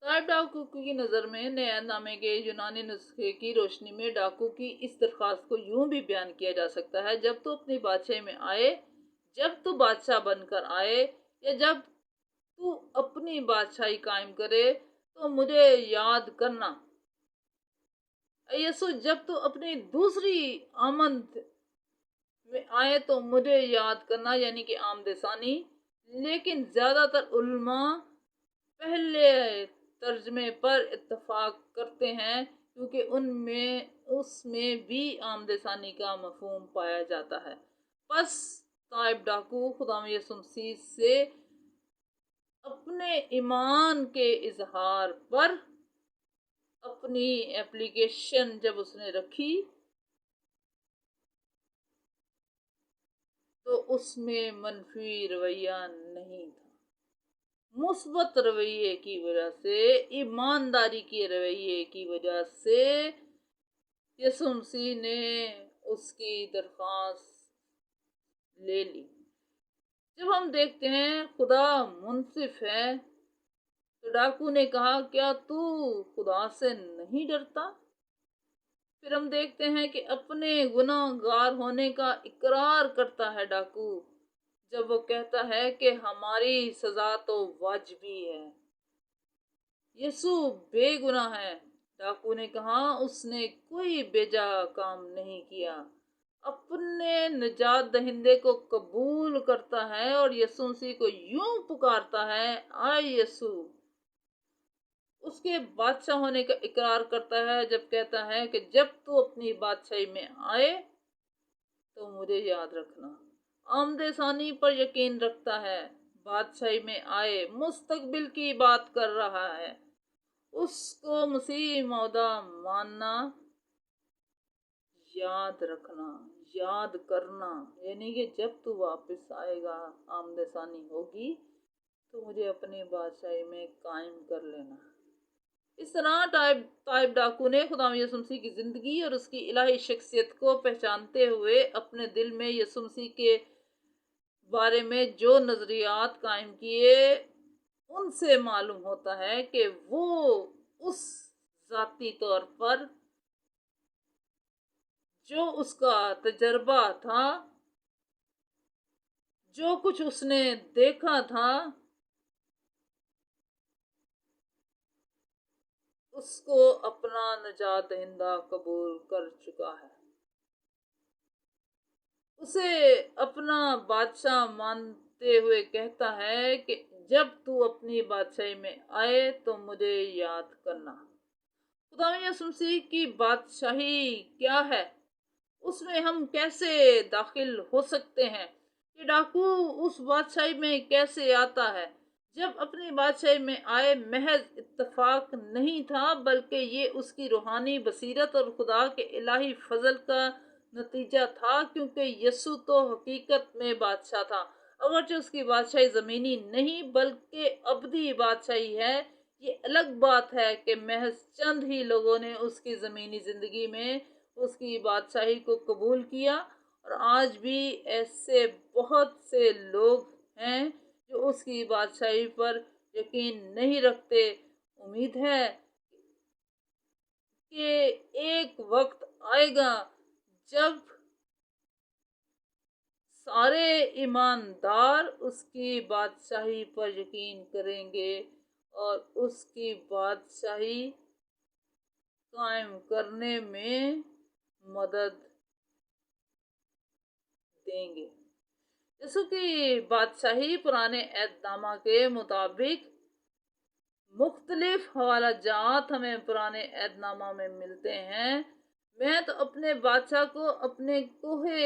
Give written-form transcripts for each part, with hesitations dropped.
ताइब डाकू की नज़र में नया नामे के यूनानी नुस्खे की रोशनी में डाकू की इस दरख्वास्त को यूं भी बयान किया जा सकता है, जब तो अपनी बादशाही में आए, जब तो बादशाह बनकर आए, या जब तू अपनी बादशाही कायम करे तो मुझे याद करना। यसु जब तू अपनी दूसरी आमद में आए तो मुझे याद करना, यानी कि आमदसानी। लेकिन ज्यादातर उल्मा पहले तर्जमे पर इत्तफाक करते हैं, क्योंकि उनमें उसमें भी आमदसानी का मफहूम पाया जाता है। बस ताइब डाकू खुदा यसु मसीह से अपने ईमान के इजहार पर अपनी एप्लीकेशन जब उसने रखी तो उसमें मनफी रवैया नहीं था। मुस्बत रवैये की वजह से, ईमानदारी के रवैये की वजह से यसु मसीह ने उसकी दरख्वास्त ले ली। जब हम देखते हैं खुदा मुनसिफ है, तो डाकू ने कहा, क्या तू खुदा से नहीं डरता? फिर हम देखते हैं कि अपने गुनाहगार होने का इकरार करता है डाकू, जब वो कहता है कि हमारी सजा तो वाजिबी है। यीशु बेगुनाह है। डाकू ने कहा, उसने कोई बेजा काम नहीं किया। अपने निजात दहिंदे को कबूल करता है और यीशु मसीह को यूं पुकारता है, आए यीशु। उसके बादशाह होने का इकरार करता है, जब कहता है कि जब तू अपनी बादशाही में आए तो मुझे याद रखना। आमदे सानी पर यकीन रखता है, बादशाही में आए, मुस्तकबिल की बात कर रहा है। उसको मसीह मौदा मानना, याद रखना, याद करना, यानी कि जब तू वापस आएगा, आमदे सानी होगी, तो मुझे अपनी बादशाही में कायम कर लेना। इस तरह ताइब डाकू ने खुदा यसु मसीह की जिंदगी और उसकी इलाही शख्सियत को पहचानते हुए अपने दिल में यसु मसीह के बारे में जो नजरियात कायम किए, उनसे मालूम होता है कि वो उस जाती तौर पर जो उसका तजर्बा था, जो कुछ उसने देखा था, उसको अपना नजात दहिंदा कबूल कर चुका है। उसे अपना बादशाह मानते हुए कहता है कि जब तू अपनी बादशाही में आए तो मुझे याद करना। खुदा यसु मसीह की बादशाही क्या है? उसमें हम कैसे दाखिल हो सकते हैं? ये डाकू उस बादशाही में कैसे आता है? जब अपनी बादशाही में आए महज इत्तफाक नहीं था, बल्कि ये उसकी रूहानी बसीरत और खुदा के इलाही फजल का नतीजा था, क्योंकि यसु तो हकीकत में बादशाह था। अगरचे उसकी बादशाही ज़मीनी नहीं बल्कि अबदी बादशाही है। ये अलग बात है कि महज चंद ही लोगों ने उसकी ज़मीनी ज़िंदगी में उसकी बादशाही को कबूल किया, और आज भी ऐसे बहुत से लोग हैं जो उसकी बादशाही पर यकीन नहीं रखते। उम्मीद है कि एक वक्त आएगा जब सारे ईमानदार उसकी बादशाही पर यकीन करेंगे और उसकी बादशाही कायम करने में मदद देंगे। यसु की बादशाही पुराने एहदनामा के मुताबिक मुख्तलिफ हवाला जात हमें पुराने एहदनामा में मिलते हैं। मैं तो अपने बादशाह को अपने कोहे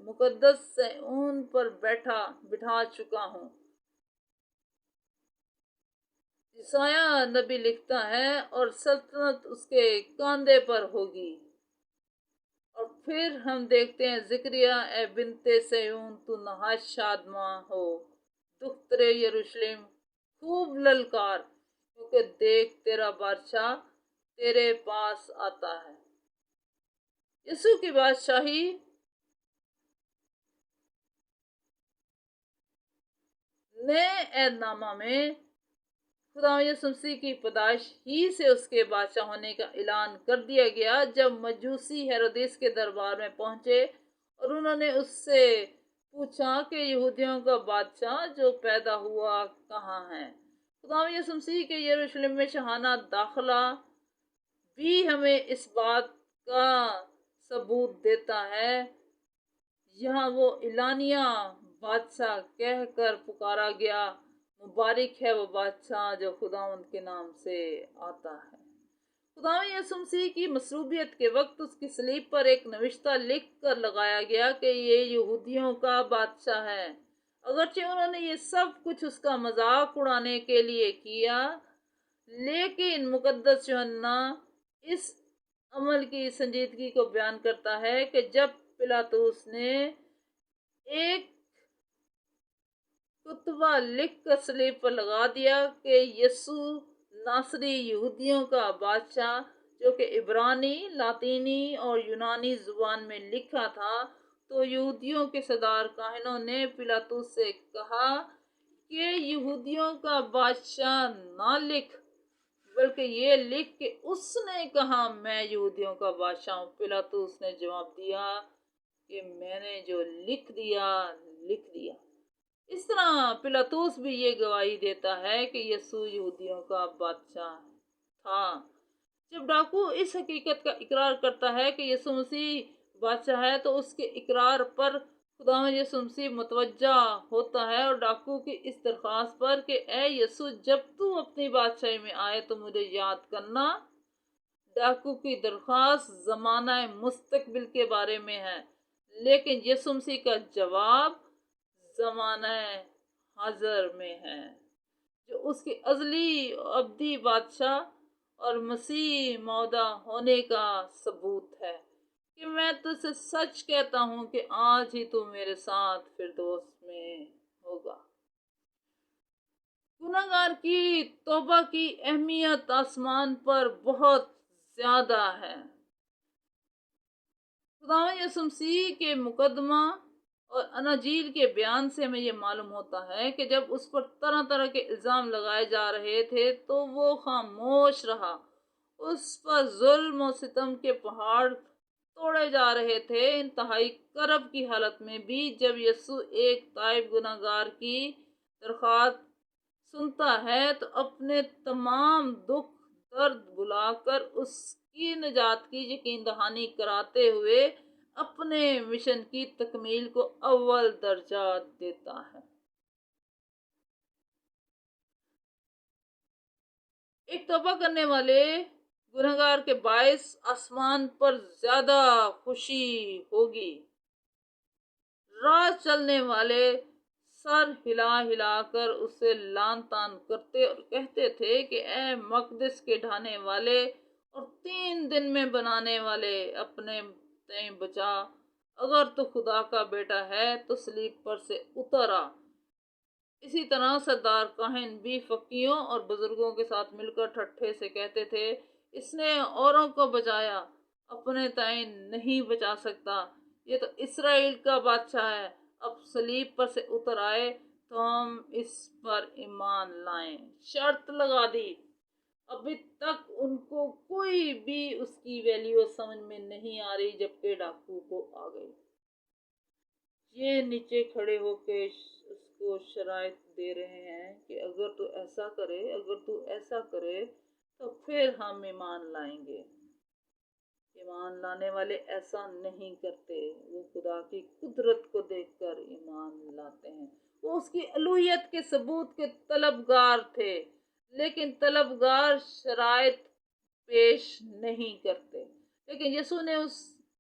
मुकद्दस सैऊन पर बिठा चुका हूँ। ईसाया नबी लिखता है, और सल्तनत उसके कांधे पर होगी। और फिर हम देखते हैं जिक्रिया, ए बिनते सयून तू नहायत शादमा हो, दुख्तरे यरूशलेम खूब ललकार, क्योंकि देख तेरा बादशाह तेरे पास आता है। यीशु की बादशाही नए एहदनामा में खुदा यीशु मसीह की पैदाइश ही से उसके बादशाह होने का ऐलान कर दिया गया जब मजूसी हेरोदेस के दरबार में पहुंचे और उन्होंने उससे पूछा कि यहूदियों का बादशाह जो पैदा हुआ कहाँ है। खुदा यीशु मसीह के यरूशलेम में शहाना दाखिला भी हमें इस बात का सबूत देता है। यहाँ वो इलानिया बादशाह कहकर पुकारा गया, मुबारक है वो बादशाह जो खुदावंद के नाम से आता है। खुदा यीशु मसीह की मसरूबियत के वक्त उसकी सलीब पर एक नविश्ता लिख कर लगाया गया कि ये यहूदियों का बादशाह है। अगरचे उन्होंने ये सब कुछ उसका मजाक उड़ाने के लिए किया, लेकिन मुकद्दस यूहन्ना इस अमल की संजीदगी को बयान करता है कि जब पिलातुस ने एक कुतबा लिख कर सलीब पर लगा दिया कि यीशु नासरी यहूदियों का बादशाह, जो कि इब्रानी, लातीनी और यूनानी जुबान में लिखा था, तो यहूदियों के सरदार काहिनों ने पिलातुस से कहा कि यहूदियों का बादशाह ना लिख, बल्कि ये लिख कि उसने कहा मैं यहूदियों का बादशाह हूँ। पिलातुस ने जवाब दिया कि मैंने जो लिख दिया लिख दिया। इस तरह पिलातुस भी ये गवाही देता है कि यीशु यहूदियों का बादशाह था। जब डाकू इस हकीकत का इकरार करता है कि यीशु मसीह बादशाह है, तो उसके इकरार पर खुदा यीशु मसीह मुतवज्जा होता है और डाकू की इस दरख्वास्त पर कि ए यीशु, जब तू अपनी बादशाही में आए तो मुझे याद करना। डाकू की दरख्वास्त ज़माना मुस्तकबिल के बारे में है, लेकिन यीशु मसीह का जवाब ज़माना हाज़िर में है, जो उसके अज़ली अब्दी बादशाह और मसीह मौदा होने का सबूत है कि मैं तुझसे सच कहता हूँ कि आज ही तू मेरे साथ फिरदौस में होगा। गुनहगार की तौबा की अहमियत आसमान पर बहुत ज्यादा है। खुदा यीशु मसीह के मुकदमा और अनाजील के बयान से हमें ये मालूम होता है कि जब उस पर तरह तरह के इल्ज़ाम लगाए जा रहे थे तो वो खामोश रहा। उस पर जुल्म और सितम के पहाड़ तोड़े जा रहे थे, इंतहाई करब की हालत में भी। जब यीशु एक ताइब गुनहगार की दरख्वास्त सुनता है तो अपने तमाम दुख दर्द बुलाकर उसकी निजात की यकीन दहानी कराते हुए अपने मिशन की तकमील को अव्वल दर्जा देता है। एक तौबा करने वाले गुनहगार के बायस आसमान पर ज्यादा खुशी होगी। राह चलने वाले सर हिला हिलाकर उसे लान तान करते और कहते थे कि ए मकदस के ढाने वाले और 3 दिन में बनाने वाले, अपने तय बचा। अगर तो खुदा का बेटा है तो सलीब पर से उतर आ। इसी तरह सरदार काहिन भी फकीयों और बुजुर्गों के साथ मिलकर ठट्ठे से कहते थे, इसने औरों को बचाया, अपने तय नहीं बचा सकता। ये तो इसराइल का बादशाह है। अब सलीब पर से उतर आए तो हम इस पर ईमान लाएं। शर्त लगा दी। अभी तक उनको कोई भी उसकी वैल्यू समझ में नहीं आ रही, जबकि डाकू को आ गई। ये नीचे खड़े होके उसको शराइत दे रहे हैं कि अगर तू ऐसा करे, अगर तू ऐसा करे तो फिर हम ईमान लाएंगे। ईमान लाने वाले ऐसा नहीं करते, वो खुदा की कुदरत को देखकर ईमान लाते हैं। वो उसकी अलूहियत के सबूत के तलबगार थे, लेकिन तलबगार शराइत पेश नहीं करते। लेकिन यीशु ने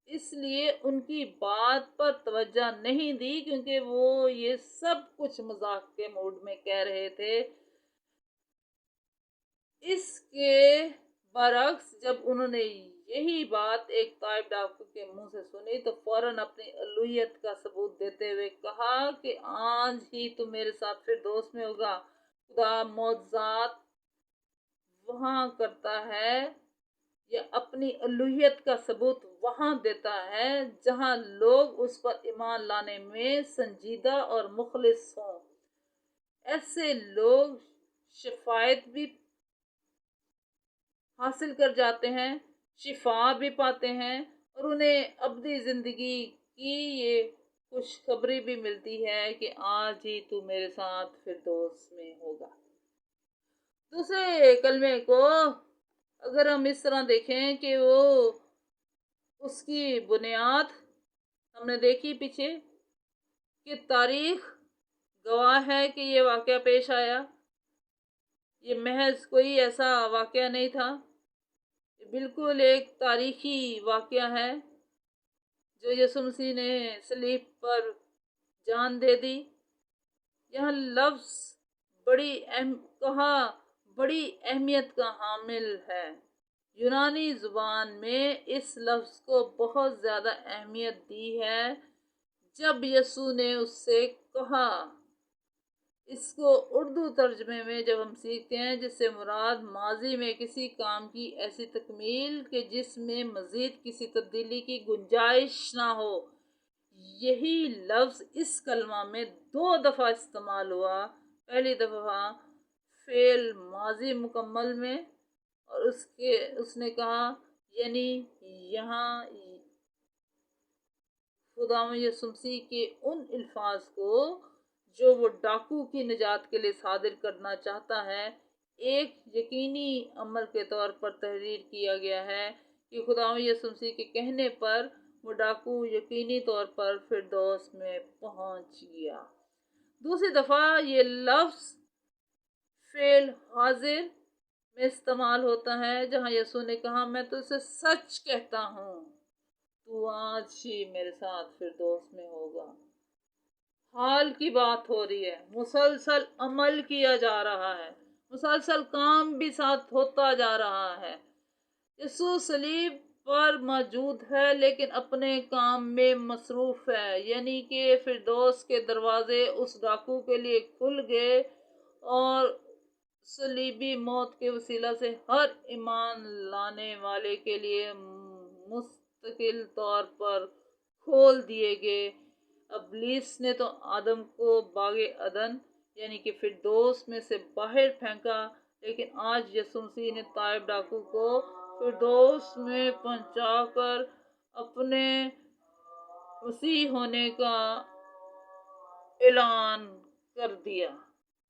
इसलिए उनकी बात पर तवज्जो नहीं दी, क्योंकि वो ये सब कुछ मजाक के मूड में कह रहे थे। इसके बरक्स जब उन्होंने यही बात एक ताइब डाकू के मुंह से सुनी तो फौरन अपनी अलूहियत का सबूत देते हुए कहा कि आज ही तू मेरे साथ फिर दोस्त में होगा। खुदा मौजूद वहां करता है या अपनी अलूहियत का सबूत वहां देता है जहां लोग उस पर ईमान लाने में संजीदा और मुखलिस हों। ऐसे लोग शफायत भी हासिल कर जाते हैं, शिफा भी पाते हैं और उन्हें अब्दी ज़िंदगी की ये खुशखबरी भी मिलती है कि आज ही तू मेरे साथ फिरदौस में होगा। दूसरे कलमे को अगर हम इस तरह देखें कि वो उसकी बुनियाद हमने देखी पीछे कि तारीख गवाह है कि ये वाक़या पेश आया। ये महज कोई ऐसा वाक़या नहीं था, ये बिल्कुल एक तारीखी वाक़या है जो यीशु मसीह ने सलीब पर जान दे दी। यह लफ्ज़ कहा बड़ी अहमियत का हामिल है। यूनानी ज़ुबान में इस लफ्ज़ को बहुत ज़्यादा अहमियत दी है। जब यीशु ने उससे कहा, इसको उर्दू तर्जमे में जब हम सीखते हैं, जिससे मुराद माजी में किसी काम की ऐसी तकमील कि जिसमें मज़ीद किसी तब्दीली की गुंजाइश ना हो, यही लफ्ज़ इस कलमा में 2 दफ़ा इस्तेमाल हुआ। पहली दफ़ा फ़ेल माजी मुकम्मल में और उसने कहा यानी यहाँ खुदावंद यीशु मसीह के उन अल्फाज को जो वो डाकू की निजात के लिए सादिर करना चाहता है, एक यकीनी अमल के तौर पर तहरीर किया गया है कि खुदावंद यीशु मसीह के कहने पर वो डाकू यकीनी तौर पर फिरदौस में पहुंच गया। दूसरी दफ़ा ये लफ्ज़ फ़ेल हाजिर में इस्तेमाल होता है, जहाँ यीशु ने कहा, मैं तुझसे सच कहता हूँ तू आज ही मेरे साथ फिरदौस में होगा। हाल की बात हो रही है, मुसलसल अमल किया जा रहा है, मुसलसल काम भी साथ होता जा रहा है। यीशु सलीब पर मौजूद है लेकिन अपने काम में मसरूफ़ है, यानी कि फिरदौस के दरवाजे उस डाकू के लिए खुल गए और सलीबी मौत के वसीला से हर ईमान लाने वाले के लिए मुस्तकिल तौर पर खोल दिए गए। इब्लीस ने तो आदम को बागे अदन यानी कि फिरदौस में से बाहर फेंका, लेकिन आज यीशु मसीह ने ताइब डाकू को फिरदौस में पहुंचाकर अपने मसीह होने का ऐलान कर दिया।